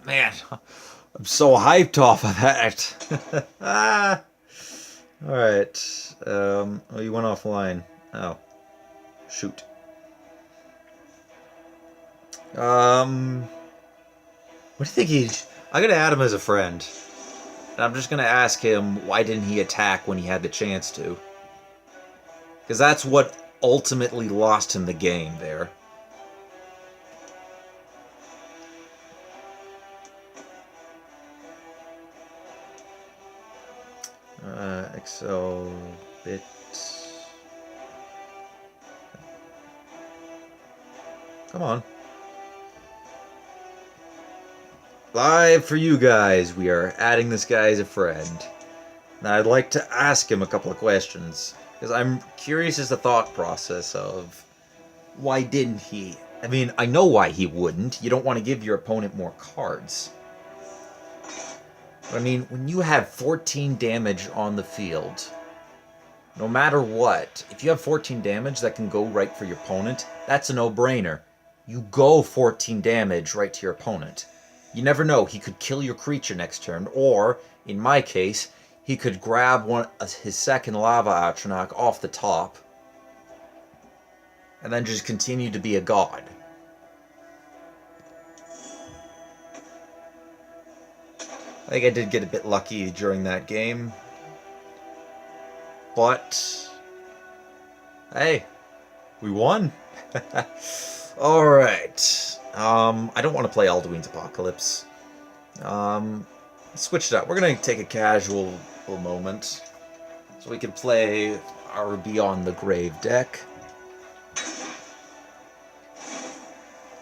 Man, I'm so hyped off of that. Alright. Oh, you went offline. Oh. Shoot. What do you think I'm gonna add him as a friend. And I'm just gonna ask him why didn't he attack when he had the chance to? Because that's what ultimately lost him the game there. Excel bit. Come on. Live for you guys, we are adding this guy as a friend. Now I'd like to ask him a couple of questions, because I'm curious as the thought process of why didn't he? I mean, I know why he wouldn't. You don't want to give your opponent more cards. But I mean, when you have 14 damage on the field, no matter what, if you have 14 damage that can go right for your opponent, that's a no-brainer. You go 14 damage right to your opponent. You never know, he could kill your creature next turn, or, in my case, he could grab his second Lava Atronach off the top, and then just continue to be a god. I think I did get a bit lucky during that game. But, hey, we won. Alright. I don't want to play Alduin's Apocalypse. Switch it up. We're going to take a casual moment. So we can play our Beyond the Grave deck.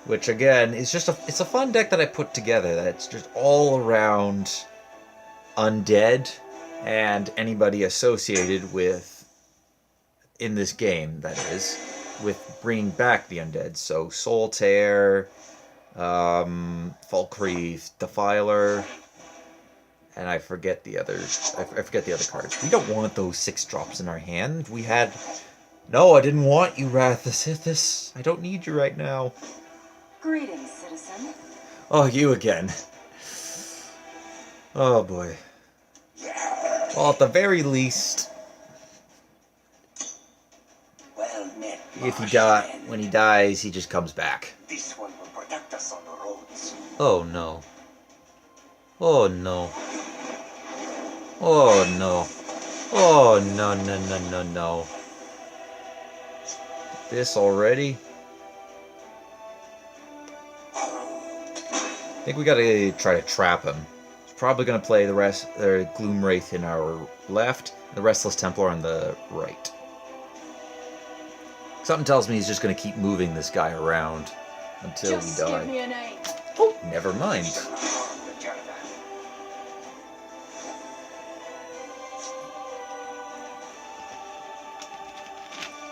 Which, again, is just it's a fun deck that I put together. That's just all around undead and anybody associated with, in this game, that is, with bringing back the undead. So Solitaire, Falkreath, Defiler, and I forget the others. I forget the other cards. We don't want those 6-drops in our hand. We had... No, I didn't want you, Wrath the Sithis. I don't need you right now. Greetings, citizen. Oh, you again. Oh, boy. Well, at the very least... Well met, If he when he dies, he just comes back. This one will protect us on the roads. Oh no. Oh no. Oh no. Oh no, no, no, no, no. This already? I think we gotta try to trap him. He's probably gonna play the Gloomwraith in our left, the Restless Templar on the right. Something tells me he's just going to keep moving this guy around until we die. Give me a name. Oh, never mind.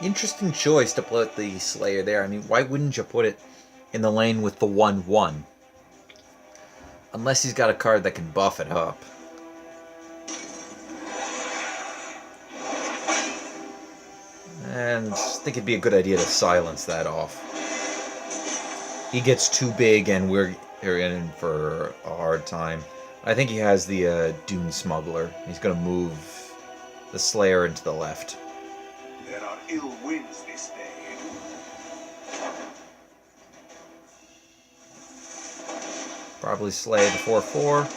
Interesting choice to put the Slayer there. I mean, why wouldn't you put it in the lane with the 1/1? Unless he's got a card that can buff it up. And I think it'd be a good idea to silence that off. He gets too big and we're in for a hard time. I think he has the Dune Smuggler. He's going to move the Slayer into the left. There are ill winds this day. Probably slay the 4/4.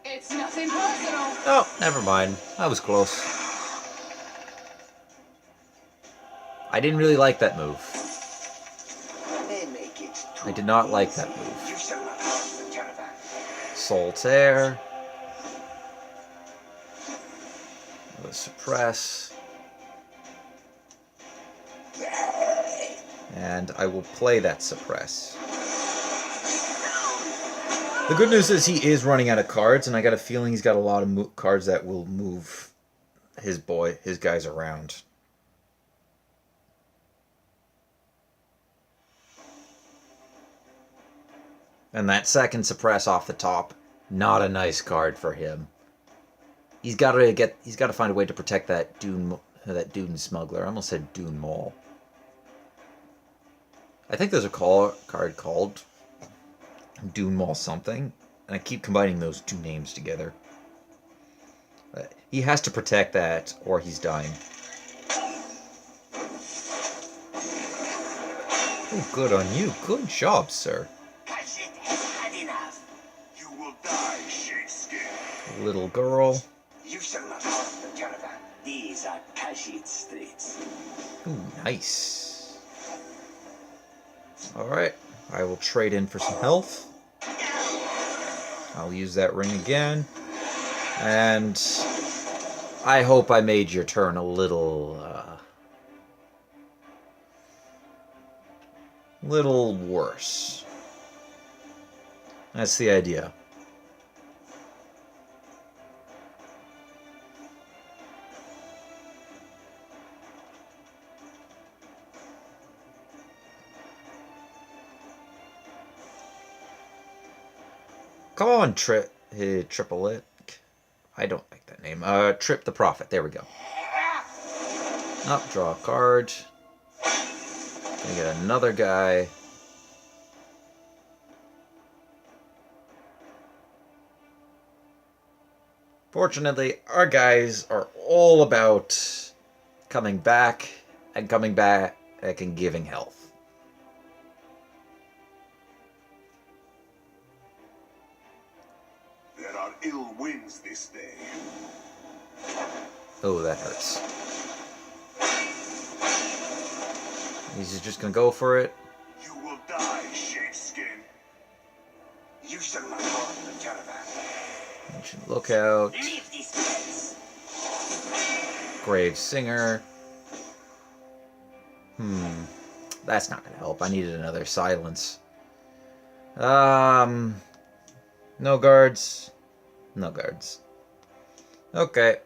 It's nothing personal. Oh, never mind. I was close. I didn't really like that move. They make it too I did not like that easy. move. You shall not harm the caravan. Solitaire. Let's suppress. And I will play that suppress. The good news is he is running out of cards, and I got a feeling he's got a lot of cards that will move his guys around. And that second suppress off the top, not a nice card for him. He's got to find a way to protect that Dune Smuggler. I almost said Dune Maul. I think there's a card called Dune Mall something, and I keep combining those two names together. He has to protect that, or he's dying. Oh, good on you. Good job, sir. Kashyyyk has had enough. You will die, sheepskin. Little girl. You shall not harm the caravan. These are Kashyyyk streets. Ooh, nice. Alright, I will trade in for some health. I'll use that ring again. And I hope I made your turn a little worse. That's the idea. Come on, Triple It. I don't like that name. Trip the Prophet. There we go. Up, draw a card. Gonna get another guy. Fortunately, our guys are all about coming back and giving health. There are ill winds this day. Oh, that hurts. He's just gonna go for it. You will die, sheepskin. You shall not harm the caravan. Ancient Lookout. Leave this place. Grave Singer. That's not gonna help. I needed another silence. No guards. No guards. Okay.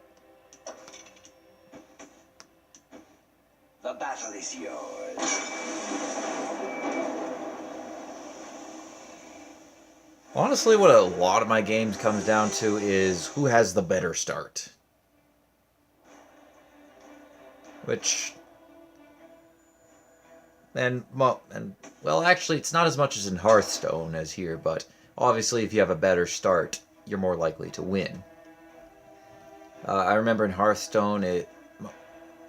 The battle is yours. Honestly, what a lot of my games comes down to is who has the better start. Which... well, actually, it's not as much as in Hearthstone as here, but obviously if you have a better start, you're more likely to win. I remember in Hearthstone,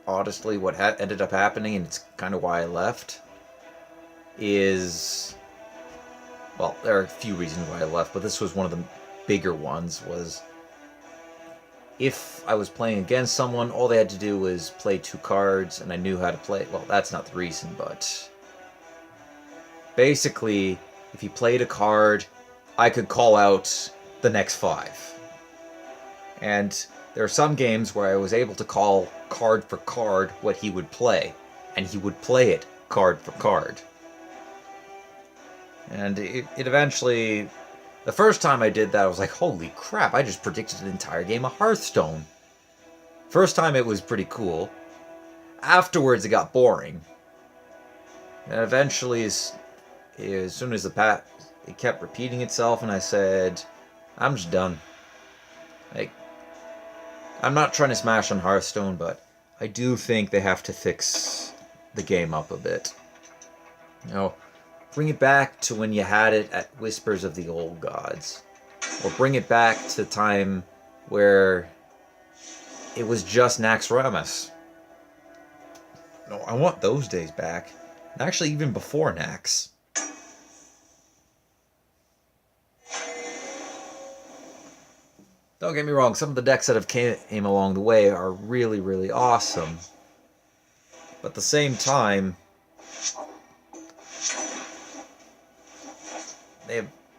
honestly, what ended up happening, and it's kind of why I left, is... Well, there are a few reasons why I left, but this was one of the bigger ones, was... If I was playing against someone, all they had to do was play 2 cards, and I knew how to play... Well, that's not the reason, but... Basically, if he played a card, I could call out the next 5. And there are some games where I was able to call card for card what he would play, and he would play it card for card. And it eventually... The first time I did that, I was like, holy crap, I just predicted an entire game of Hearthstone. First time it was pretty cool. Afterwards it got boring. And eventually, as soon as it kept repeating itself, and I said, I'm just done. Like, I'm not trying to smash on Hearthstone, but I do think they have to fix the game up a bit. You know, bring it back to when you had it at Whispers of the Old Gods. Or bring it back to the time where it was just Naxxramas. No, I want those days back. And actually, even before Nax. Don't get me wrong, some of the decks that have came along the way are really, really awesome. But at the same time,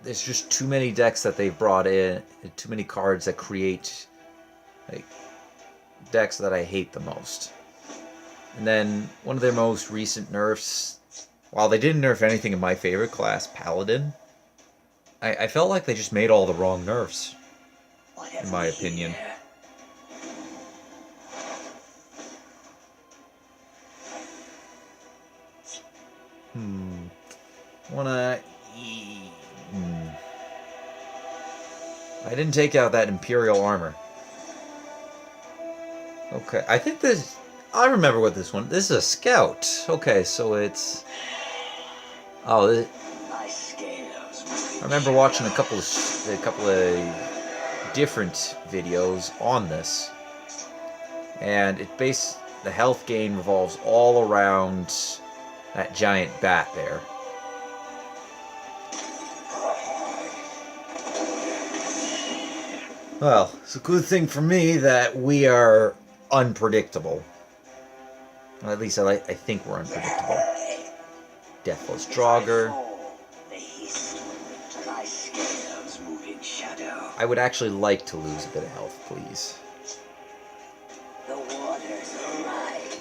there's just too many decks that they've brought in, too many cards that create like decks that I hate the most. And then one of their most recent nerfs, while they didn't nerf anything in my favorite class, Paladin, I felt like they just made all the wrong nerfs, in my opinion. I didn't take out that Imperial armor. Okay, I think this... I remember what this one... This is a scout. Okay, so it's... Oh, My scales moving I remember watching a couple of different videos on this, and the health gain revolves all around that giant bat there. Well, it's a good thing for me that we are unpredictable. Well, at least I think we're unpredictable. Deathless Draugr. My scales moving shadow. I would actually like to lose a bit of health, please. The waters arrive.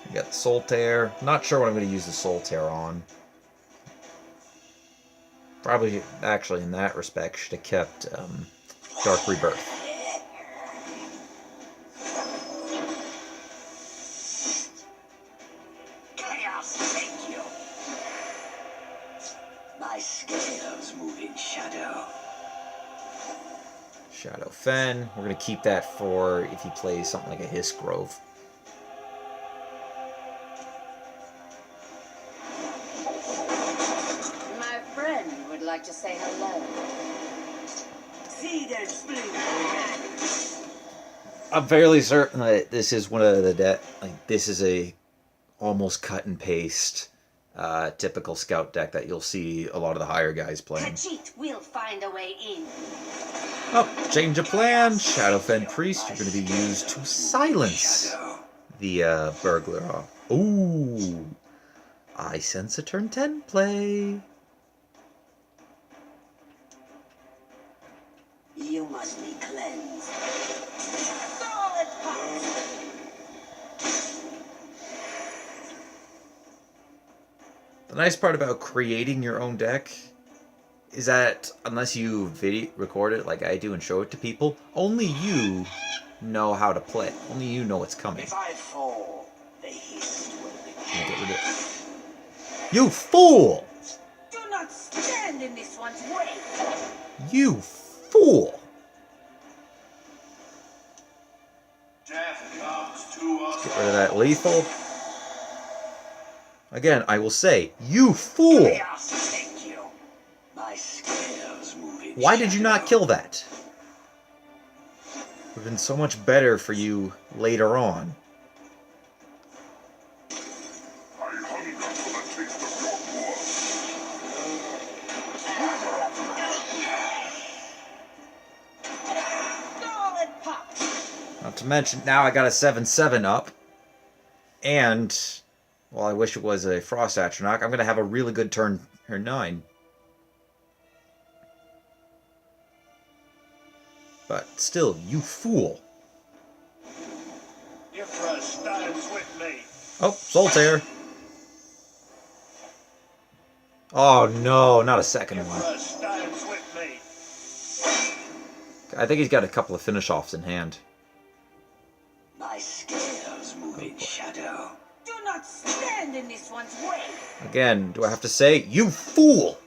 We got the Soul Tear. Not sure what I'm going to use the Soul Tear on. Probably, actually, in that respect, should have kept Dark Rebirth. Chaos, thank you. My scales moving shadow. Shadow Fen. We're going to keep that for if he plays something like a Hiss Grove. My friend would like to say hello. See their spleen. I'm fairly certain that this is one of the this is a almost cut and paste typical scout deck that you'll see a lot of the higher guys playing. Khajiit will find a way in. Oh, change of plan. Shadowfen Priest, you're going to be used to silence the burglar. Ooh, I sense a turn 10 play. You must be cleansed. Solid pot. The nice part about creating your own deck is that unless you record it like I do and show it to people, only you know how to play. Only you know what's coming. If I fall, the hiss will Get begin. rid of it. You fool! Do not stand in this one's way. You fool! Death comes to us. Get rid of that lethal. Again, I will say, you fool! Chaos, thank you. My scales moving. Why did you not shadow. kill that? Would have been so much better for you later on. I hunger for the taste of your blood. Solid pot. Not to mention, now I got a 7/7 up. And, well, I wish it was a Frost Atronach. I'm going to have a really good turn 9. But still, you fool. Ifra stands with me. Oh, Soul Tear. Oh no, not a second one. Ifra stands with me. I think he's got a couple of finish offs in hand. My scales moving shadow. Do not stand in this one's way. Again, do I have to say, you fool?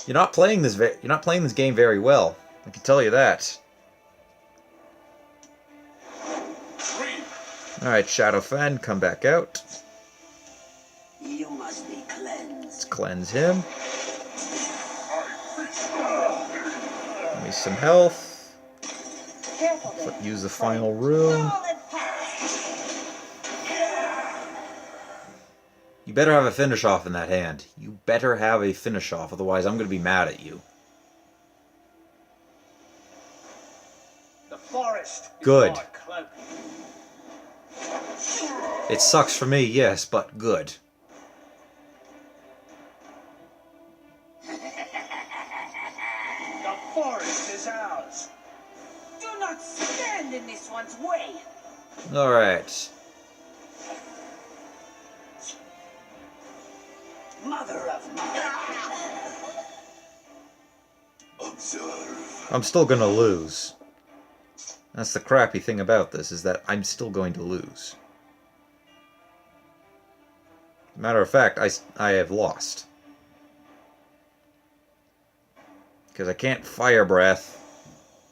You're not playing this game very well. I can tell you that. All right, Shadowfen, come back out. You must be cleansed. Let's cleanse him. Give me some health. Careful there. Use the final rune. Solid pot. You better have a finish off in that hand. You better have a finish off, otherwise I'm going to be mad at you. The forest. is Good. my cloak. It sucks for me, yes, but good. The forest is ours. Do not stand in this one's way. Alright. Mother of mine. Observe. I'm still going to lose. That's the crappy thing about this, is that I'm still going to lose. Matter of fact, I have lost. Because I can't Fire Breath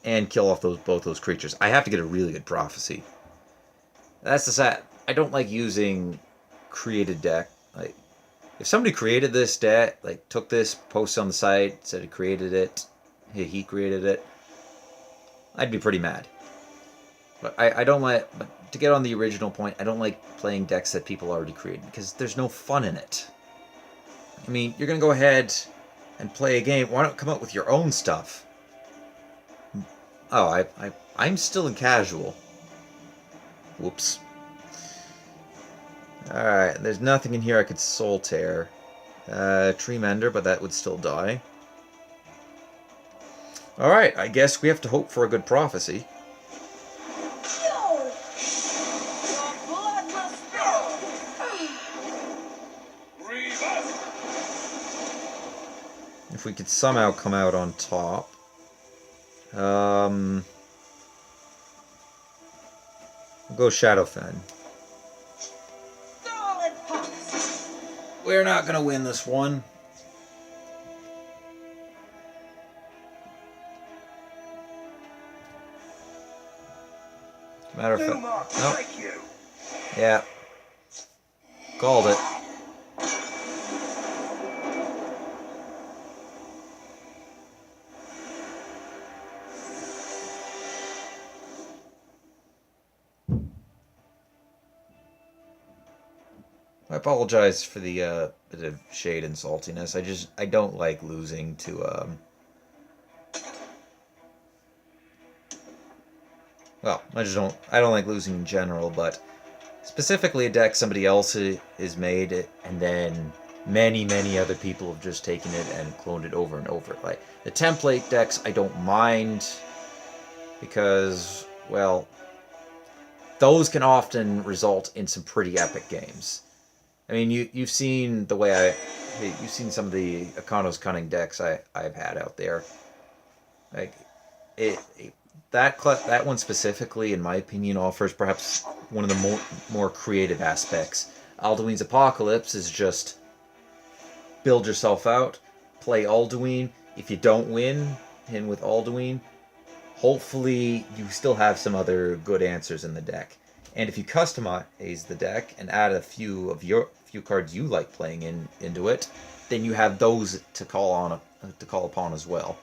and kill off both those creatures. I have to get a really good prophecy. That's the sad. I don't like using created deck. Like, if somebody created this deck, like took this, posted on the site, said he created it, he created it, I'd be pretty mad. But I don't like. But to get on the original point, I don't like playing decks that people already created because there's no fun in it. I mean, you're gonna go ahead and play a game. Why not come up with your own stuff? Oh, I'm still in casual. Whoops. Alright, there's nothing in here I could soul tear. Tree Mender, but that would still die. Alright, I guess we have to hope for a good prophecy. Your blood will spill. If we could somehow come out on top. We'll go Shadowfen. Solid pops. We're not gonna win this one. Matter of fact, Mark, nope. thank you. Yeah, called it. I apologize for the bit of shade and saltiness. I don't like losing to well, I don't like losing in general, but specifically a deck somebody else has made it, and then many other people have just taken it and cloned it over and over. Like the template decks, I don't mind because, well, those can often result in some pretty epic games. I mean, you've seen the way you've seen some of the Econo's Cunning decks I've had out there. Like that one specifically, in my opinion, offers perhaps one of the more creative aspects. Alduin's Apocalypse is just build yourself out, play Alduin. If you don't win in with Alduin, hopefully you still have some other good answers in the deck. And if you customize the deck and add a few cards you like playing into it, then you have those to call upon as well.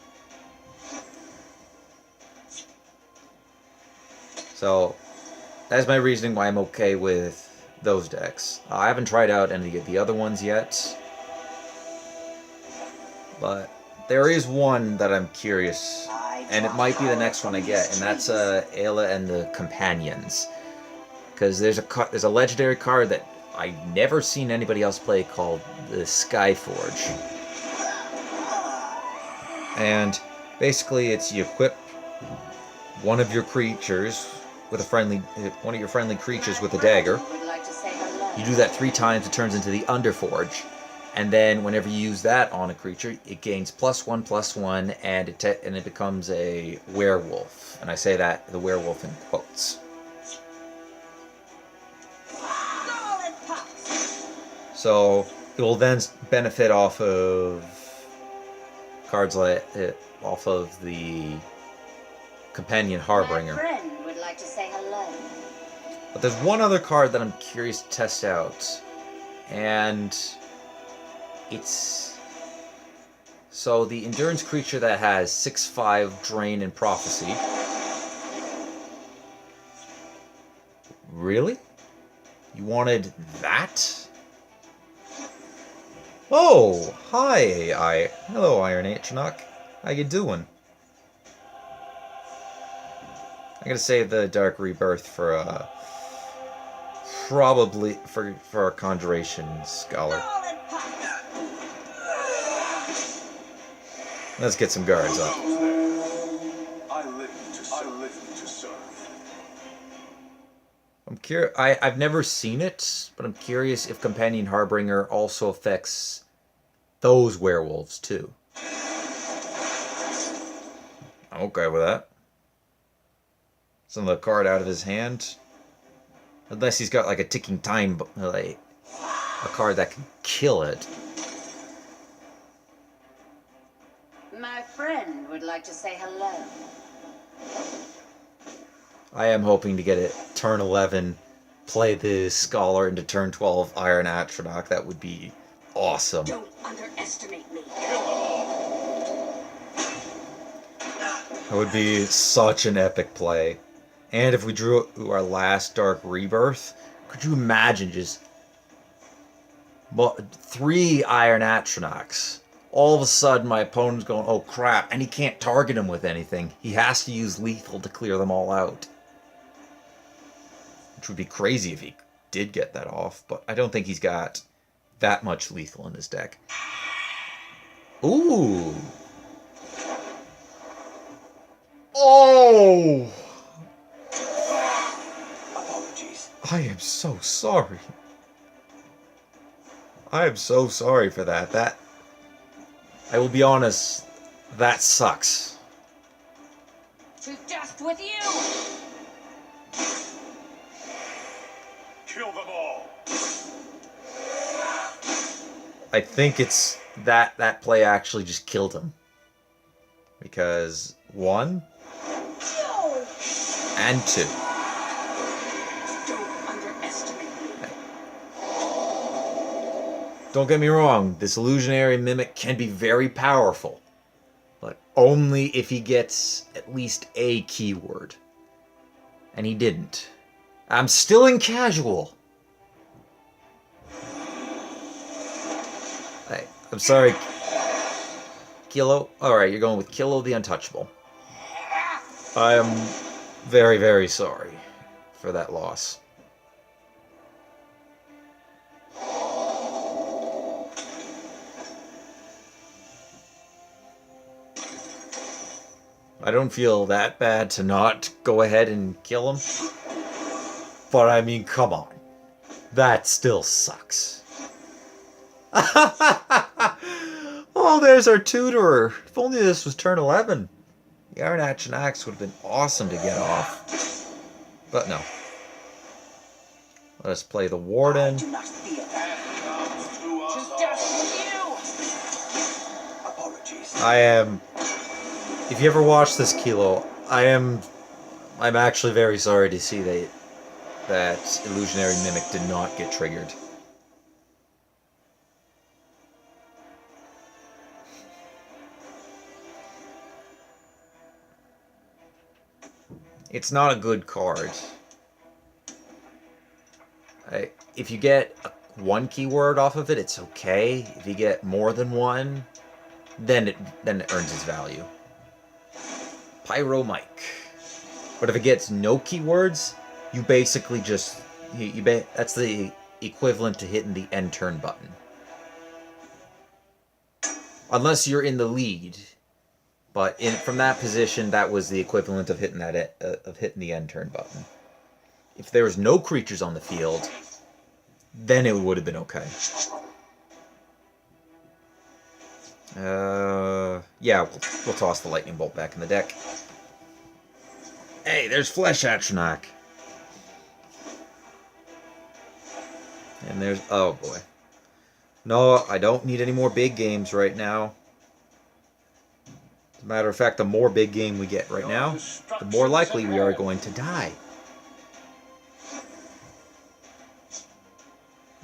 So that's my reasoning why I'm okay with those decks. I haven't tried out any of the other ones yet, but there is one that I'm curious, and it might be the next one I get, and that's Ayla and the Companions. Because there's a legendary card that I've never seen anybody else play called the Skyforge. And basically it's you equip one of your creatures with one of your friendly creatures with a dagger. You do that 3 times, it turns into the Underforge. And then whenever you use that on a creature, it gains +1/+1, and it becomes a werewolf. And I say that, the werewolf in quotes. So it will then benefit off of cards off of the Companion Harbinger. My friend would like to say hello. But there's one other card that I'm curious to test out, and it's so the endurance creature that has 6/5 Drain and Prophecy. Really? You wanted that? Oh, hi AI. Hello Iron 8 Chinook. How you doing? I'm gonna save the Dark Rebirth for probably for our Conjuration Scholar. Let's get some guards up. I live to serve. I'm curious. I've never seen it, but I'm curious if Companion Harbinger also affects those werewolves too. I'm okay with that. Some of the card out of his hand, unless he's got like a ticking time, like a card that can kill it. My friend would like to say hello. I am hoping to get it turn 11, play the Scholar into turn 12 Iron Atronach. That would be awesome. Don't underestimate me. That would be such an epic play. And if we drew our last Dark Rebirth, could you imagine just 3 Iron Atronachs? All of a sudden, my opponent's going, oh crap, and he can't target him with anything. He has to use lethal to clear them all out. Which would be crazy if he did get that off, but I don't think he's got that much lethal in his deck. Ooh. Oh! Apologies. I am so sorry. I am so sorry for that. I will be honest, that sucks. To dust with you! Kill them all. I think it's that play actually just killed him. Because 1 No! and 2. Don't underestimate me. Don't get me wrong, this illusionary mimic can be very powerful, but only if he gets at least a keyword. And he didn't. I'm still in casual. I'm sorry. Kilo? Alright, you're going with Kilo the Untouchable. I am very, very sorry for that loss. I don't feel that bad to not go ahead and kill him. But I mean, come on. That still sucks. Oh, there's our tutorer. If only this was turn 11. The Iron Atronach would have been awesome to get off. But no. Let us play the Warden. Do not fear. To dust with you! Apologies. I am... If you ever watch this, Kilo, I'm actually very sorry to see that Illusionary Mimic did not get triggered. It's not a good card. If you get one keyword off of it, it's okay. If you get more than one, then it earns its value. Pyro Mike. But if it gets no keywords, you basically just that's the equivalent to hitting the end turn button. Unless you're in the lead. But from that position, that was the equivalent of hitting hitting the end turn button. If there was no creatures on the field, then it would have been okay. Yeah, we'll toss the lightning bolt back in the deck. Hey, there's Flesh Atronach. And there's... Oh, boy. No, I don't need any more big games right now. As a matter of fact, the more big game we get right now, the more likely we are going to die.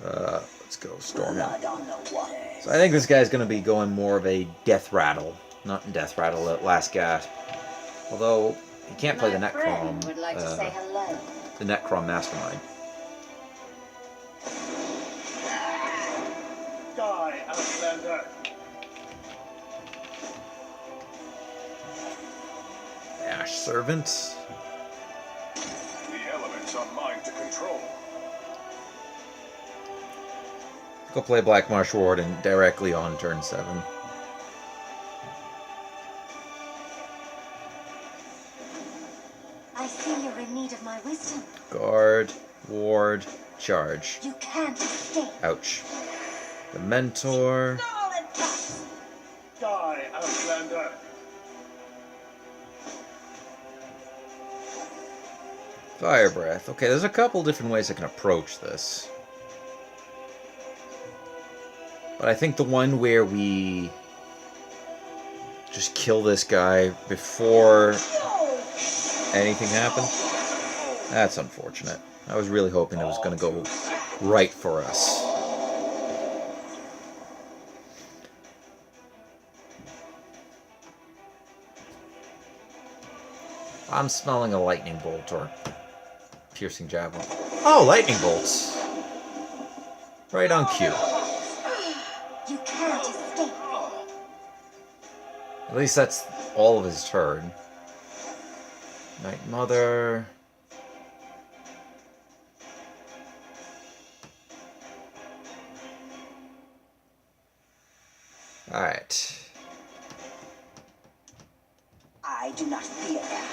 Let's go Stormwind. So I think this guy's going to be going more of a Death Rattle. Not Death Rattle, Last Gasp. Although, he can't play the Necrom. Would like to say hello. The Necrom Mastermind. Die, Alexander. Ash Servant. The elements are mine to control. Go play Black Marsh Warden directly on turn 7. I see you're in need of my wisdom. Guard, Ward, Charge. You can't escape. Ouch. The Mentor. Die, Alexander. Fire Breath. Okay, there's a couple different ways I can approach this. But I think the one where we just kill this guy before anything happen? That's unfortunate. I was really hoping it was going to go right for us. I'm smelling a lightning bolt or piercing javelin. Oh, lightning bolts. Right on cue. You can't escape. At least that's all of his turn. Night Mother. Alright. I do not fear them.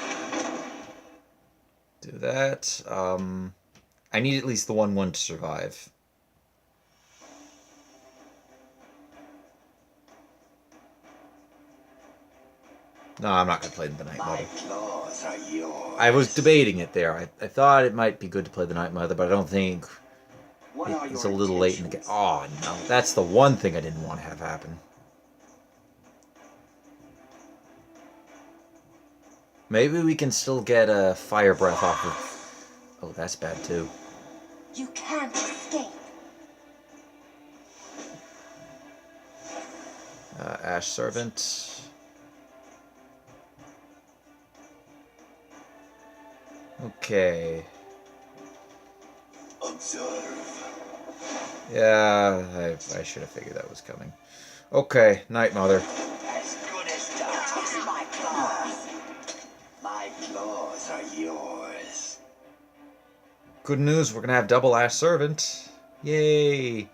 Do that. I need at least the 1/1 to survive. No, I'm not going to play the Night My Mother. claws are yours. I was debating it there. I thought it might be good to play the Night Mother, but I don't think What are it's your a little late in the game. Oh, no. That's the one thing I didn't want to have happen. Maybe we can still get a Fire Breath off of... Oh, that's bad, too. You can't escape. Ash Servant. Okay. Observe. Yeah, I should have figured that was coming. Okay, Night Mother. As good as done. Kiss my claws. My claws are yours. Good news, we're gonna have double Ash Servant. Yay!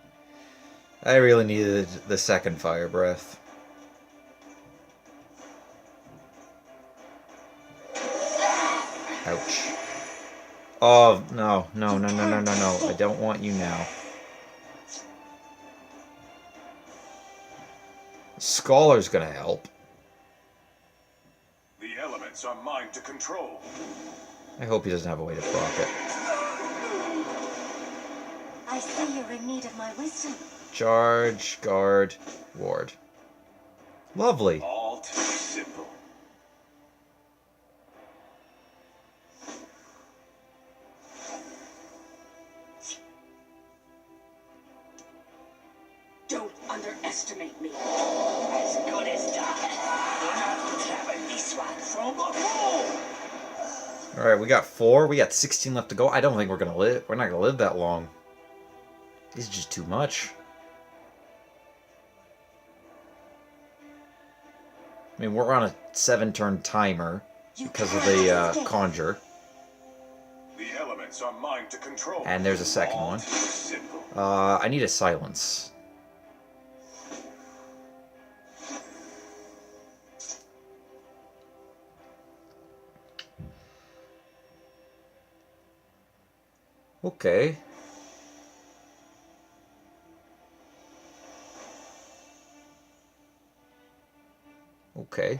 I really needed the second Fire Breath. Ouch. Oh, no, no, no, no, no, no, no. I don't want you now. Scholar's gonna help. The elements are mine to control. I hope he doesn't have a way to proc it. I see you're in need of my wisdom. Charge, guard, ward. Lovely. All too simple. Don't underestimate me. As good as done. We're not having this one from the hole. Alright, we got 4. We got 16 left to go. I don't think we're gonna live. We're not gonna live that long. This is just too much. I mean, we're on a 7-turn timer because of the conjure. The elements are mine to control. And there's a second All one. too simple. I need a silence. Okay. Okay.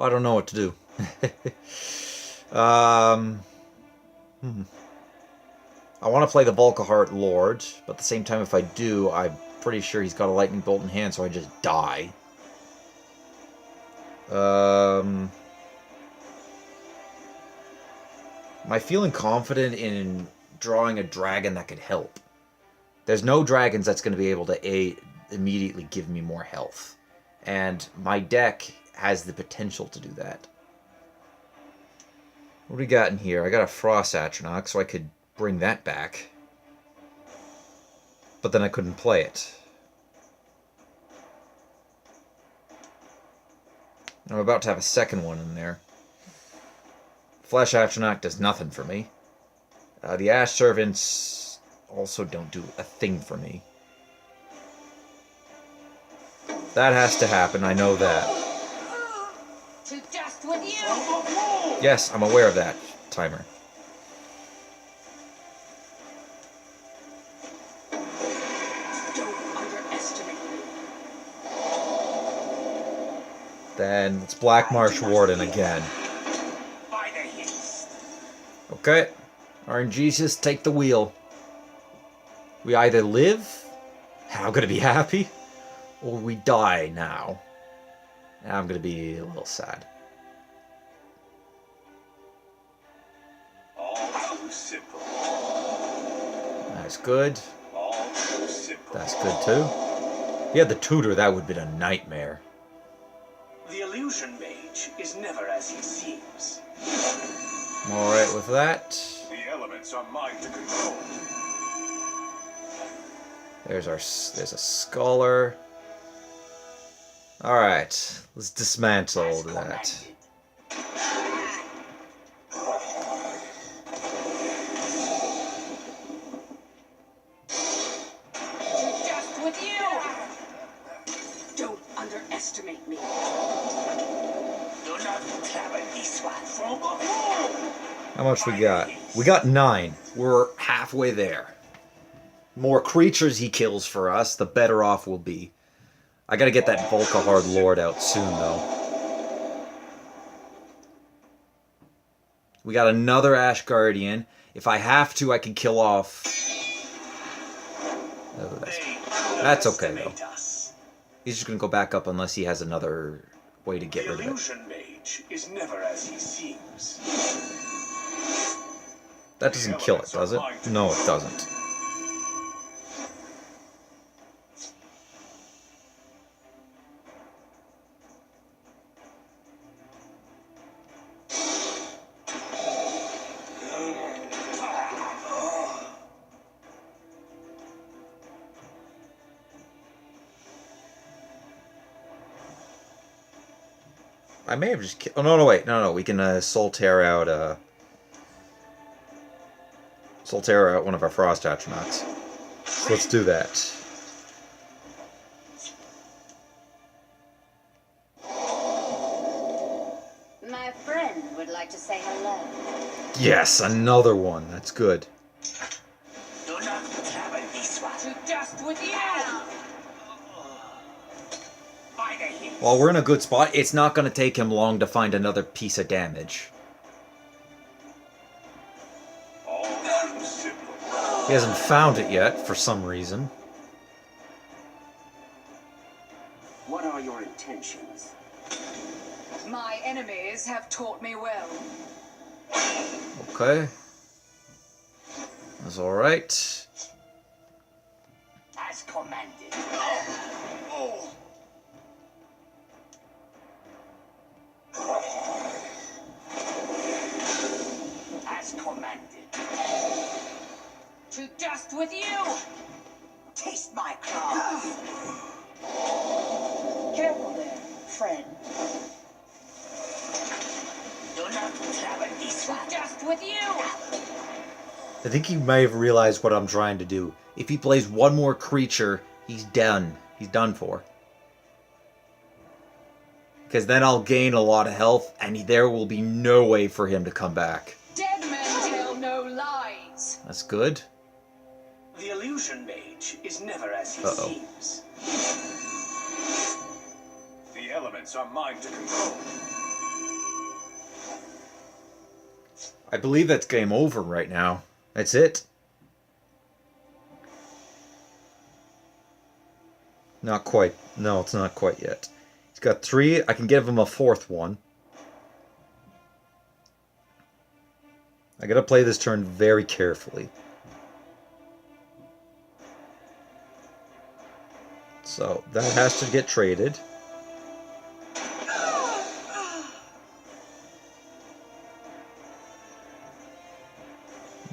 I don't know what to do. I want to play the Volkihart Lord, but at the same time, if I do, I'm pretty sure he's got a lightning bolt in hand, so I just die. Am I feeling confident in drawing a dragon that could help? There's no dragons that's going to be able to immediately give me more health. And my deck has the potential to do that. What do we got in here? I got a Frost Atronach, so I could bring that back. But then I couldn't play it. I'm about to have a second one in there. Flesh Atronach does nothing for me. The Ash Servants also don't do a thing for me. That has to happen, I know that. To dust with you. Yes, I'm aware of that, timer. Don't underestimate me. Then it's Black Marsh Warden again. By the haste. Okay. RNGesus, take the wheel. We either live, and I'm gonna be happy, or we die now. And I'm gonna be a little sad. That's good. All too simple. That's good too. If you had the tutor, that would have been a nightmare. The illusion mage is never as he seems. I'm alright with that. The elements are mine to control. There's a scholar. Alright, let's dismantle that. Just with you! Don't underestimate me. Do not travel this one from before. How much we got? We got 9. We're halfway there. More creatures he kills for us, the better off we'll be. I gotta get that Volkahard Lord out soon, though. We got another Ash Guardian. If I have to, I can kill off... Oh, that's okay, though. He's just gonna go back up unless he has another way to get rid of it. The illusion mage is never as he seems. That doesn't kill it, does it? No, it doesn't. I may have just... Oh, no, wait. No. We can Solterra out... Solterra out one of our Frost Astronauts. So let's do that. My friend would like to say hello. Yes, another one. That's good. Do not travel this one. To dust with you! By the hill. While we're in a good spot, it's not going to take him long to find another piece of damage. All too simple. He hasn't found it yet, for some reason. What are your intentions? My enemies have taught me well. Okay. That's alright. As commanded. Oh. As commanded. To dust with you! Taste my claws. Careful there, friend. Do not travel this To one. dust with you! I think he may have realized what I'm trying to do. If he plays one more creature, he's done. He's done for. Because then I'll gain a lot of health, and there will be no way for him to come back. Dead men tell no lies. That's good. The illusion mage is never as he Uh-oh. seems. The elements are mine to control. I believe that's game over right now. That's it. Not quite. No, it's not quite yet. He's got 3. I can give him a 4th one. I gotta play this turn very carefully. So, that has to get traded.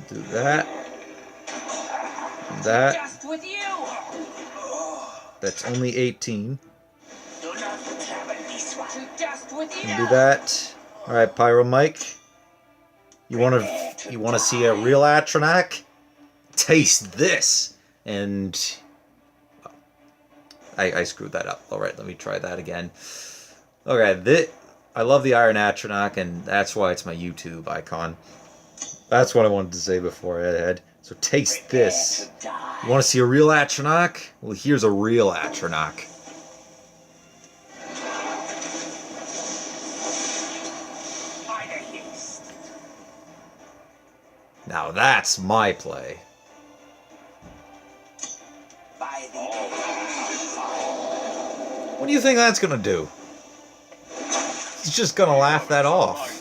Do that. That. Dust with you! That's only 18. Do not travel this one. To dust with you! Do that. Alright, Pyro Mike. You wanna see a real Atronach? Taste this! And I screwed that up. Alright, let me try that again. Okay, I love the Iron Atronach, and that's why it's my YouTube icon. That's what I wanted to say before I head. So taste this. You want to see a real Atronach? Well, here's a real Atronach. By the haste. Now that's my play. By the What do you think that's gonna do? He's just gonna laugh that off.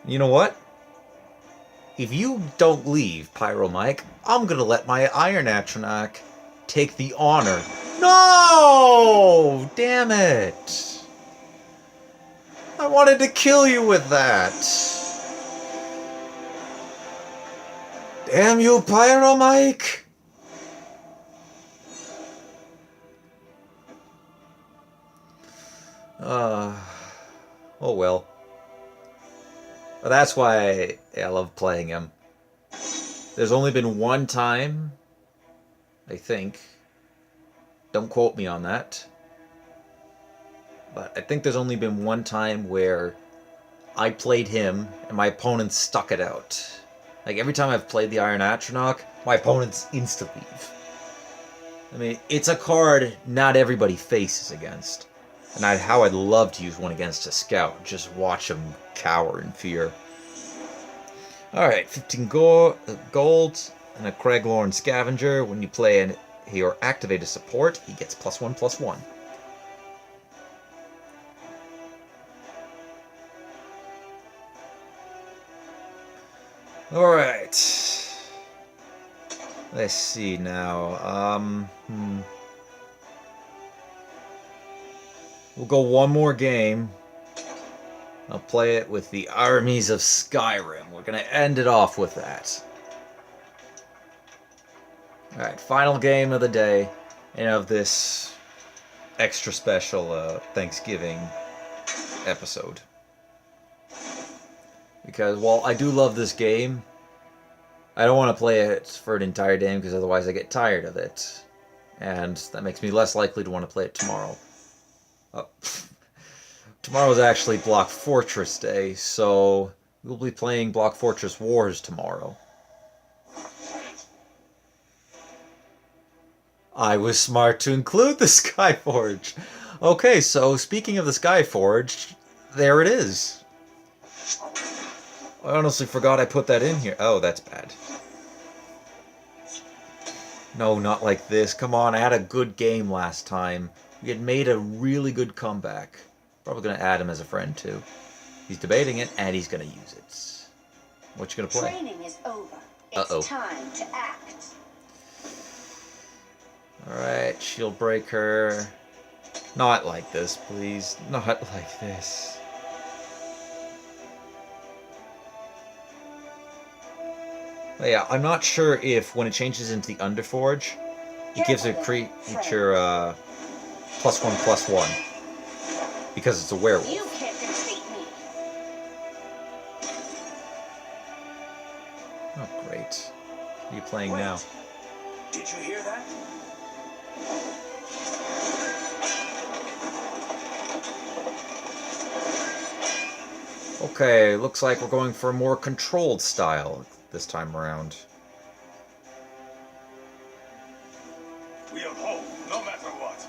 You know what? if you don't leave, Pyro Mike, I'm gonna let my Iron Atronach take the honor. No! Damn it! I wanted to kill you with that. Damn you, Pyro Mike! Oh well. But that's why I love playing him. There's only been one time, I think. Don't quote me on that. But I think there's only been one time where I played him and my opponents stuck it out. Like every time I've played the Iron Atronach, my opponents insta-leave. I mean, it's a card not everybody faces against. And how I'd love to use one against a scout. Just watch him cower in fear. Alright, 15 gold and a Craiglorn Scavenger. When you play or activate a support, he gets +1/+1. Alright. Let's see now. We'll go one more game. I'll play it with the Armies of Skyrim. We're going to end it off with that. Alright, final game of the day and of this extra special Thanksgiving episode. Because while I do love this game, I don't want to play it for an entire game because otherwise I get tired of it. And that makes me less likely to want to play it tomorrow. Tomorrow's actually Block Fortress Day, so we'll be playing Block Fortress Wars tomorrow. I was smart to include the Skyforge. Okay, so speaking of the Skyforge, there it is. I honestly forgot I put that in here. Oh, that's bad. No, not like this. Come on, I had a good game last time. We had made a really good comeback. Probably going to add him as a friend, too. He's debating it, and he's going to use it. What you going to play? Training is over. It's time to act. Alright, Shield Breaker. Not like this, please. Not like this. But yeah, I'm not sure if when it changes into the Underforge, it gives a creature +1/+1. Because it's a werewolf. You can't defeat me. Oh, great. What are you playing now? Did you hear that? Okay, looks like we're going for a more controlled style this time around. We have hope, no matter what.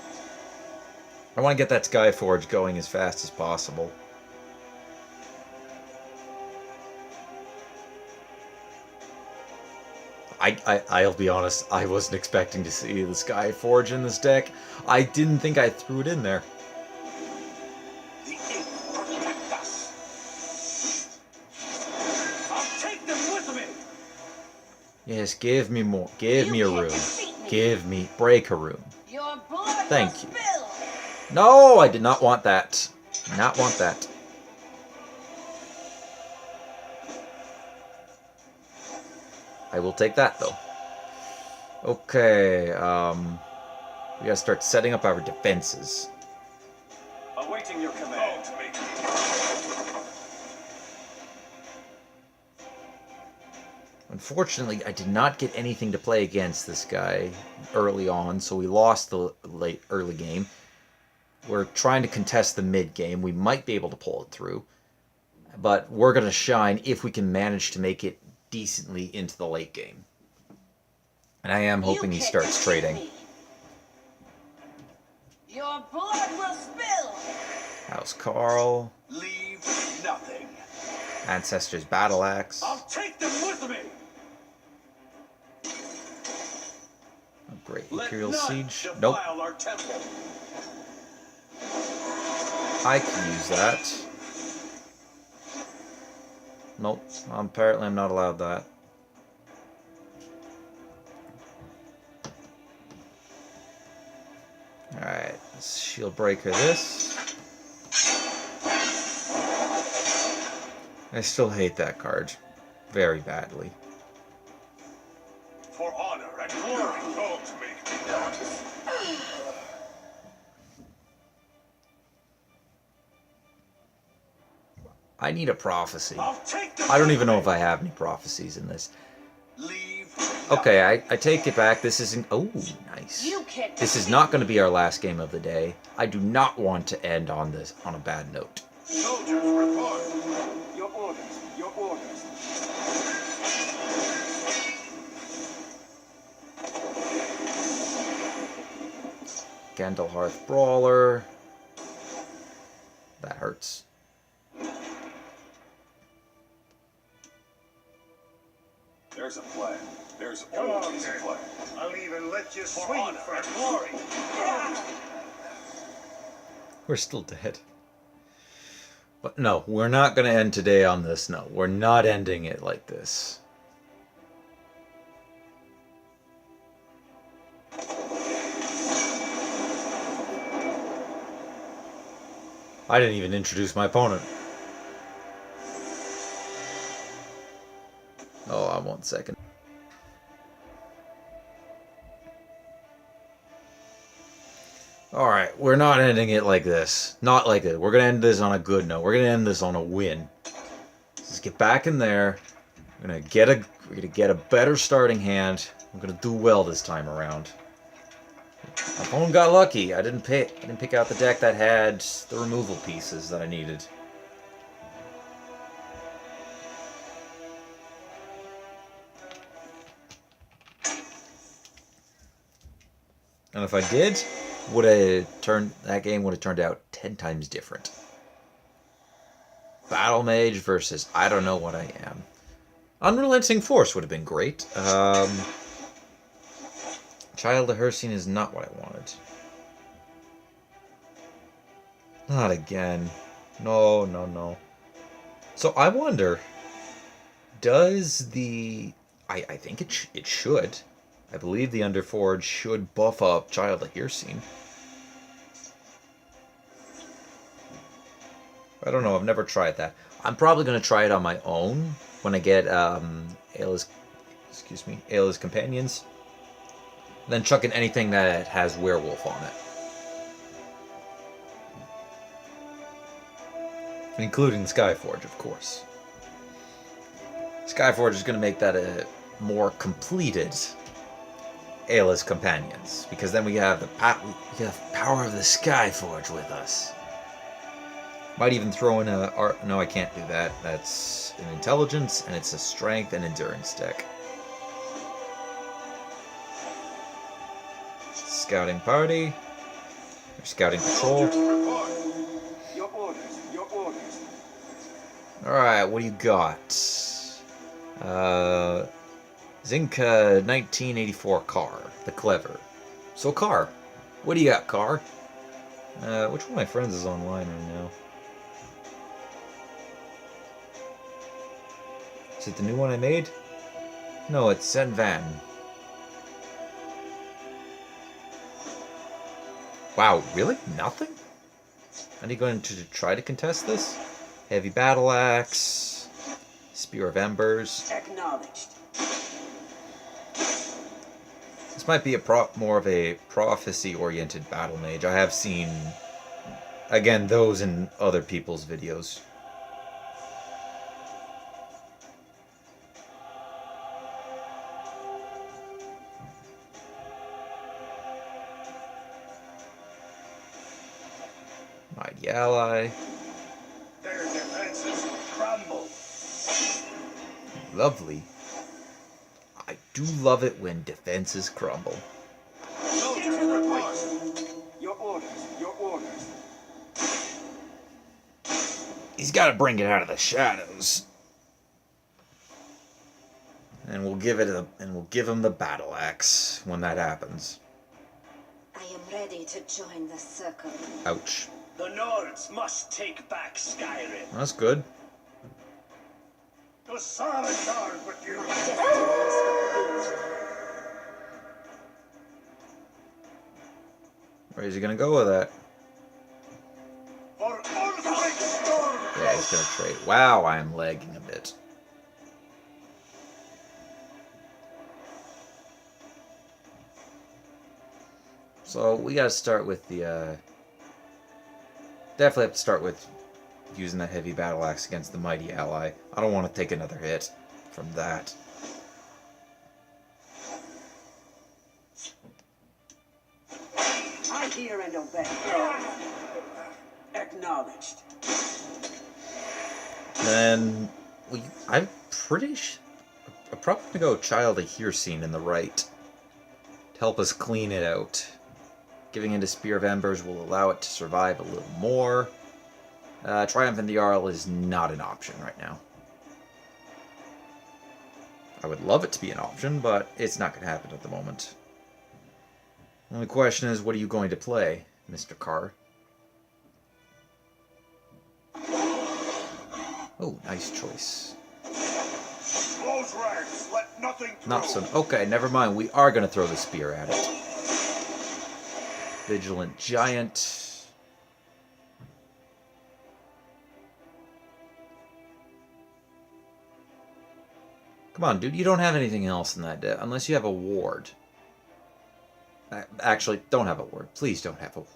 I want to get that Skyforge going as fast as possible. I'll be honest, I wasn't expecting to see the Skyforge in this deck. I didn't think I threw it in there. The ink protect us. I'll take them with me. Yes, give me more. Give me a room. Give me... Break a room. Your blood Thank will you. spill. No, I did not want that. Not want that. I will take that, though. Okay, we gotta start setting up our defenses. Awaiting your command. Unfortunately, I did not get anything to play against this guy early on, so we lost the early game. We're trying to contest the mid game. We might be able to pull it through, but we're going to shine if we can manage to make it decently into the late game. And I am hoping he starts trading. Your blood will spill. House Carl. Leave nothing. Ancestors Battle Axe. I'll take them with me. Oh, great. Let Imperial none Siege. Nope. defile our temple. I can use that. Nope. Apparently I'm not allowed that. Alright, let's shield breaker this. I still hate that card. Very badly. For honor and glory, don't make me nervous. I need a prophecy. I'll take the I don't even know if I have any prophecies in this. Leave. Okay, I take it back. This isn't... Oh, nice. You can't This is not going to be our last game of the day. I do not want to end on this on a bad note. Soldiers report. Your orders. Your orders. Gandalhearth Brawler. That hurts. There's a plan. There's always a plan. I'll even let you swing for glory. We're still dead. But no, we're not going to end today on this note. We're not ending it like this. I didn't even introduce my opponent. Oh, 1 second. Alright, we're not ending it like this. Not like it. We're going to end this on a good note. We're going to end this on a win. Let's get back in there. We're going to get a better starting hand. We're going to do well this time around. My opponent got lucky. I didn't pick out the deck that had the removal pieces that I needed. And if I did, that game would have turned out 10 times different. Battle Mage versus I don't know what I am. Unrelenting Force would have been great. Child of Hircine is not what I wanted. Not again. No, no, no. So I wonder, does the... I think it should. I believe the Underforge should buff up Child of Hircine. I don't know, I've never tried that. I'm probably going to try it on my own when I get Ayla's Companions. Then chuck in anything that has Werewolf on it. Including Skyforge, of course. Skyforge is going to make that a more completed Ayla's Companions, because then we have the power of the Skyforge with us. Might even throw in a... No, I can't do that. That's an intelligence, and it's a strength and endurance deck. Scouting party. Or scouting patrol. Your orders. Your orders. Alright, what do you got? Zinka 1984 Car. The Clever. So, Car. What do you got, Car? Which one of my friends is online right now? Is it the new one I made? No, it's Sen Van. Wow, really? Nothing? Are you going to try to contest this? Heavy Battle Axe. Spear of Embers. Acknowledged. This might be more of a prophecy-oriented battle mage. I have seen, again, those in other people's videos. Mighty Ally. Their defenses crumble. Lovely. I do love it when defenses crumble. Soldiers report. Your orders. Your orders. He's got to bring it out of the shadows. And we'll give him the battle axe when that happens. I am ready to join the circle. Ouch. The Nords must take back Skyrim. That's good. The solid guard with you. My destiny is complete. Where's he gonna go with that? For Ulfric Storm. Yeah, he's gonna trade. Wow, I am lagging a bit. So we gotta start with the, definitely have to start with using the heavy battle axe against the mighty ally. I don't want to take another hit from that. I hear and obey. Acknowledged. Then I'm probably gonna go Child of Hircine in the right to help us clean it out. Giving into Spear of Embers will allow it to survive a little more. Triumph in the Jarl is not an option right now. I would love it to be an option, but it's not going to happen at the moment. The only question is, what are you going to play, Mr. Carr? Oh, nice choice. Close ranks. Let nothing through. Not so... Okay, never mind. We are going to throw the spear at it. Vigilant Giant. Come on, dude. You don't have anything else in that deck, unless you have a ward. Actually, don't have a ward. Please don't have a ward.